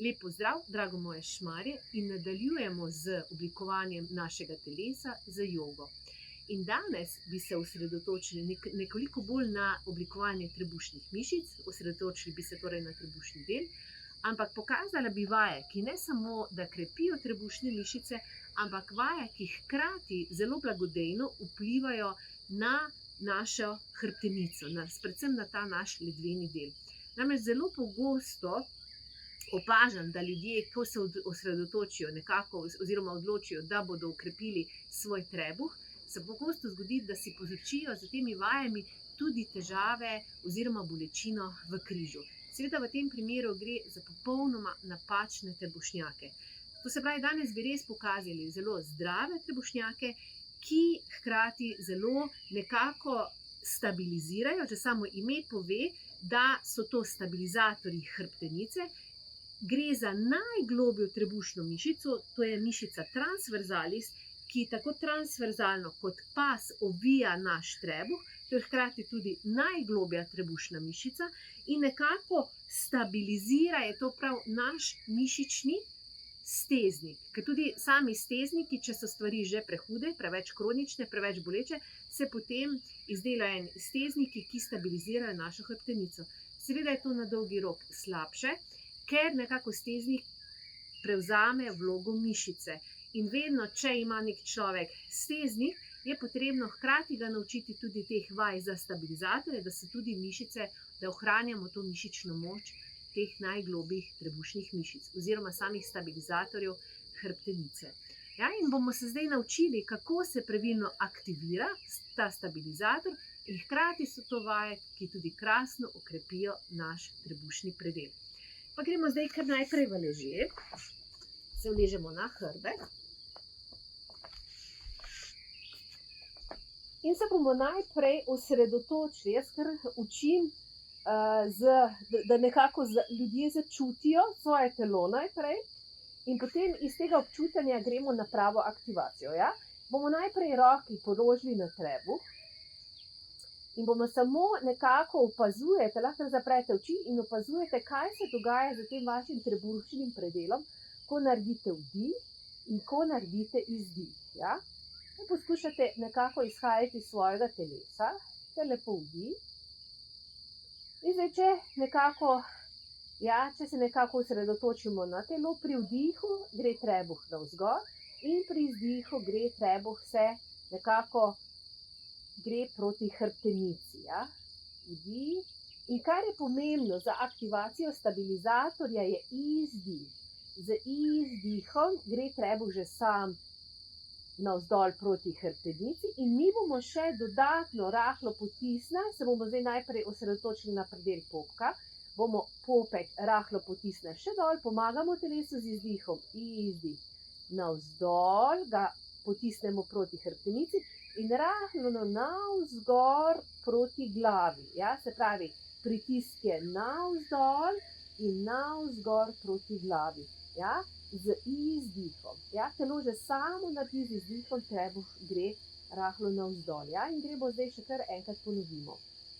Lep pozdrav, drago moje šmarje, in nadaljujemo z oblikovanjem našega telesa z jogo. In danes bi se osredotočili nekoliko bolj na oblikovanje trebušnih mišic, osredotočili bi se torej na trebušni del, ampak pokazala bi vaje, ki ne samo, da krepijo trebušne mišice, ampak vaje, ki hkrati zelo blagodejno vplivajo na našo hrbtenico, predvsem na ta naš ledveni del. Namreč zelo pogosto opažam, da ljudje, ko se osredotočijo nekako oziroma odločijo, da bodo okrepili svoj trebuh, se pogosto zgodi, da si povzročijo z temi vajami tudi težave oziroma bolečino v križu. Seveda v tem primeru gre za popolnoma napačne trebušnjake. To se pravi, danes bi res pokazali zelo zdrave trebušnjake, ki hkrati zelo nekako stabilizirajo, že samo ime pove, da so to stabilizatorji hrbtenice. Gre za najglobljo trebušno mišico, to je mišica transversalis, ki tako transverzalno kot pas ovija naš trebuh, to je hkrati tudi najgloblja trebušna mišica in nekako stabilizira, je to prav naš mišični steznik. Ker tudi sami stezniki, če so stvari že prehude, preveč kronične, preveč boleče, se potem izdelajo stezniki, ki stabilizirajo našo hrbtenico. Seveda je to na dolgi rok slabše, ker nekako steznik prevzame vlogo mišice. In vedno, če ima nek človek steznik, je potrebno hkrati ga naučiti tudi teh vaj za stabilizatorje, da so tudi mišice, da ohranjamo to mišično moč teh najglobjih trebušnih mišic oziroma samih stabilizatorjev hrbtenice. Ja, in bomo se zdaj naučili, kako se pravilno aktivira ta stabilizator in hkrati so to vaje, ki tudi krasno okrepijo naš trebušni predel. Pa gremo zdaj kar najprej v leže, se uležemo na hrbet in se bomo najprej osredotočili, jaz kar učim, da nekako ljudje začutijo svoje telo najprej in potem iz tega občutanja gremo na pravo aktivacijo. Ja? Bomo najprej roki položili na trebuh, in bomo samo nekako opazujete, lahko zaprete oči in opazujete, kaj se dogaja z tem vašim trebušnim predelom, ko naredite vdih in ko naredite izdih. Ja? In poskušate nekako izhajati iz svojega telesa, ter lepo vdih. In zdaj, če se nekako osredotočimo na telo, pri vdihu gre trebuh navzgor in pri izdihu gre trebuh nekako gre proti hrbtenici. Ja? Vdih. In kar je pomembno za aktivacijo stabilizatorja, je izdih. Z izdihom gre trebuh že sam navzdol proti hrbtenici in mi bomo še dodatno rahlo potisnili, se bomo zdaj najprej osredotočili na predel popka, bomo popek rahlo potisnili še dol, pomagamo telesu z izdihom, izdih navzdol, ga potisnemo proti hrbtenici in rahlo navzgor proti glavi. Ja? Se pravi, pritisk je navzdol in navzgor proti glavi. Ja? Z izdihom. Ja? Telo že samo naredi z izdihom, trebuh gre rahlo navzdol. Ja? In gremo zdaj še kar enkrat ponovimo.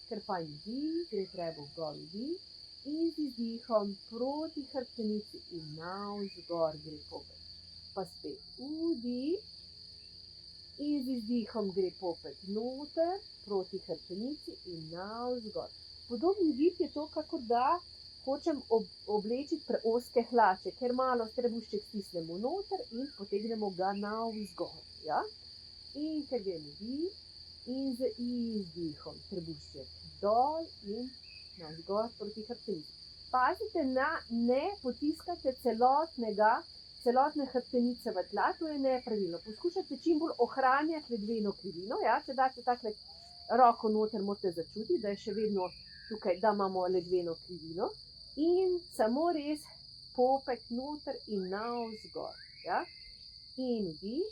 Ker fajn vdih, gre trebuh gor vdih in z izdihom proti hrbtenici in navzgor gre popek. Pa spet vdih. In z izdihom gre popek noter, proti hrbtenici in navzgor. Podoben gib je to, kakor da hočem oblečiti preozke hlače, ker malo trebušček stisnemo noter in potegnemo ga navzgor. Ja? In ker gremo vdih in z izdihom trebušček dol in navzgor proti hrbtenici. Pazite, ne potiskate celotne hrbtenice v tla, to je nepravilno. Poskušajte čim bolj ohranjati ledveno krivino. Ja? Če date takle roko noter, morate začutiti, da je še vedno tukaj, da imamo ledveno krivino. In samo res popek noter in navzgor. Ja? In vdih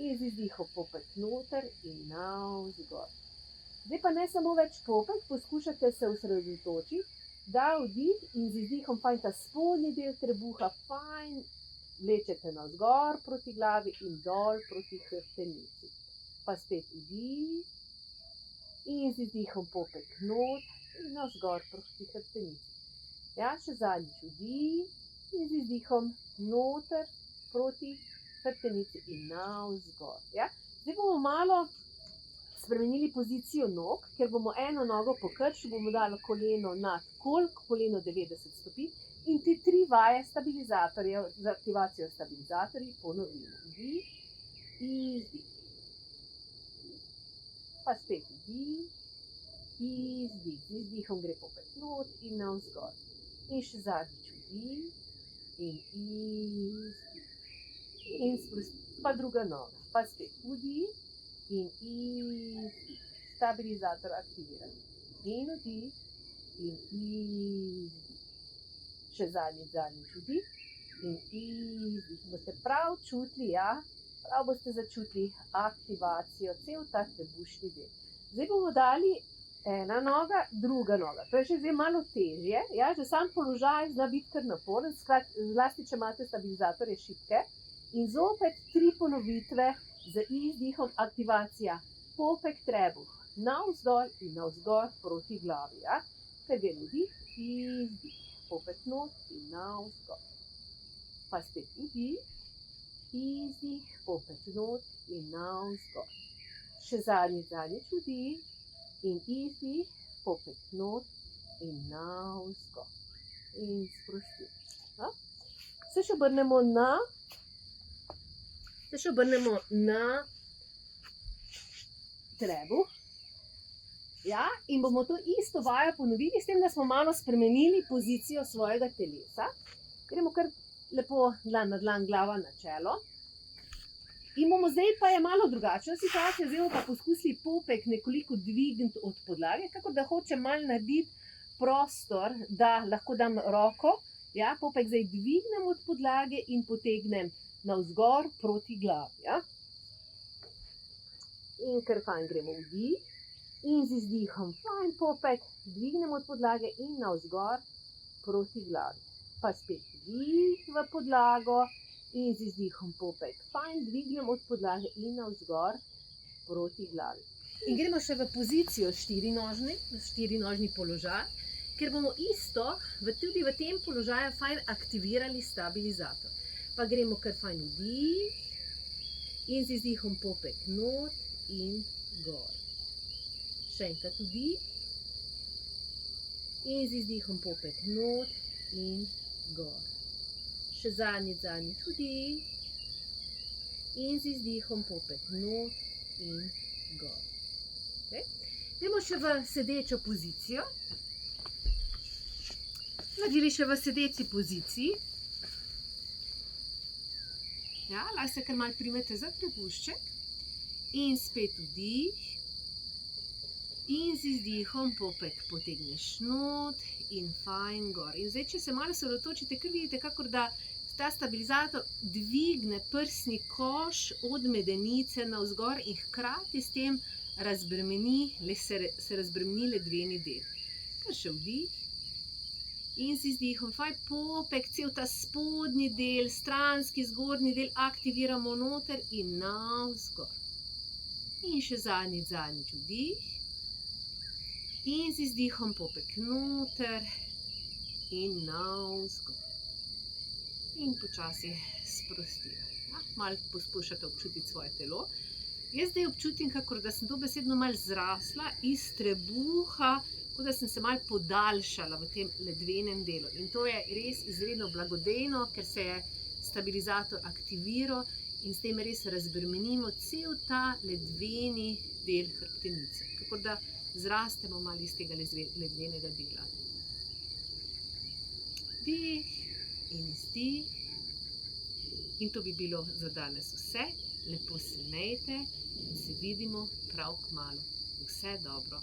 in z izdihom popek noter in navzgor. Zdaj pa ne samo več popek, poskušajte se osredotočiti, da vdih in z izdihom fajn ta spodnji del trebuha fajn vlečete navzgor proti glavi in dol proti hrbtenici. Pa spet vdih in z izdihom popek not in navzgor proti hrbtenici. Ja, še zadnjič vdih in z izdihom noter proti hrbtenici in navzgor. Ja? Zdaj bomo malo spremenili pozicijo nog, ker bomo eno nogo pokrčili, bomo dali koleno nad kolk, koleno 90 stopinj in te 3 vaje stabilizatorjev, za aktivacijo stabilizatorji ponovimo. Vdih, izdih. Pa spet vdih, izdih. Z izdihom gre popet not in navzgor. In še zadnjič vdih in izdih. In sprosti, pa druga noga. Pa spet vdih in izdih. Stabilizator aktiviran. In vdih in izdih. Še zadnjič vdih in izdih. Boste prav čutili, ja? Prav boste začutili aktivacijo, cel ta trebušni del. Zdaj bomo dali ena noga, druga noga. To je še zdaj malo težje, ja? Že sam položaj zna biti kar naporen, zlasti če imate stabilizatorje šibke. In zopet 3 ponovitve z izdihom aktivacija. Popek trebuh, navzdol in navzgor proti glavi. Ja? Ker gre vdih, izdih. Popek not in navzgor. Pa spet vdih, izdih, popek not in navzgor. Še zadnjič vdih in izdih, popek not in navzgor. In sprosti. Se še obrnemo na trebuh. Ja, in bomo to isto vajo ponovili, s tem, da smo malo spremenili pozicijo svojega telesa. Gremo kar lepo dlan na dlan, glava na čelo. In bomo zdaj, pa je malo drugačna situacija, zdaj bomo pa poskusili popek nekoliko dvigniti od podlage, kakor da hočem malo narediti prostor, da lahko dam roko. Ja, popek zdaj dvignem od podlage in potegnem navzgor proti glavi. Ja. In kar fajn gremo vdih. In z izdihom fajn popek, dvignem od podlage in navzgor proti glavi. Pa spet vdih v podlago in z izdihom popek fajn, dvignem od podlage in navzgor proti glavi. In gremo še v pozicijo štirinožni položaj, ker bomo isto tudi v tem položaju fajn aktivirali stabilizator. Pa gremo kar fajn vdih in z izdihom popek not in gor. Še enkrat vdih in z izdihom popek not in gor. Še zadnjič vdih in z izdihom popek not in gor. Okay. Gremo še v sedečo pozicijo. Naredili še v sedeči poziciji. Ja, lahko se kar malo primete za trebušček. In spet vdih. In z izdihom popek potegneš not in fajn gor. In zdaj, če se malo osredotočite, kar vidite, kakor da ta stabilizator dvigne prsni koš od medenice navzgor in hkrati s tem se razbremeni ledveni del. Kar še vdih. In z izdihom fajn popek, cel ta spodnji del, stranski, zgornji del aktiviramo noter in navzgor. In še zadnjič vdih. In z izdihom popek noter in navzgor. In počasi sprostimo. Ja, malo poskušate občutiti svoje telo. Jaz zdaj občutim, kakor da sem dobesedno malo zrasla iz trebuha, kot da sem se malo podaljšala v tem ledvenem delu. In to je res izredno blagodejno, ker se je stabilizator aktiviral in s tem res razbremenimo cel ta ledveni del hrbtenice. Kakor da zrastemo malo iz tega ledvenega dela. Vdih in izdih. In to bi bilo za danes vse. Lepo se imejte in se vidimo prav kmalu. Vse dobro.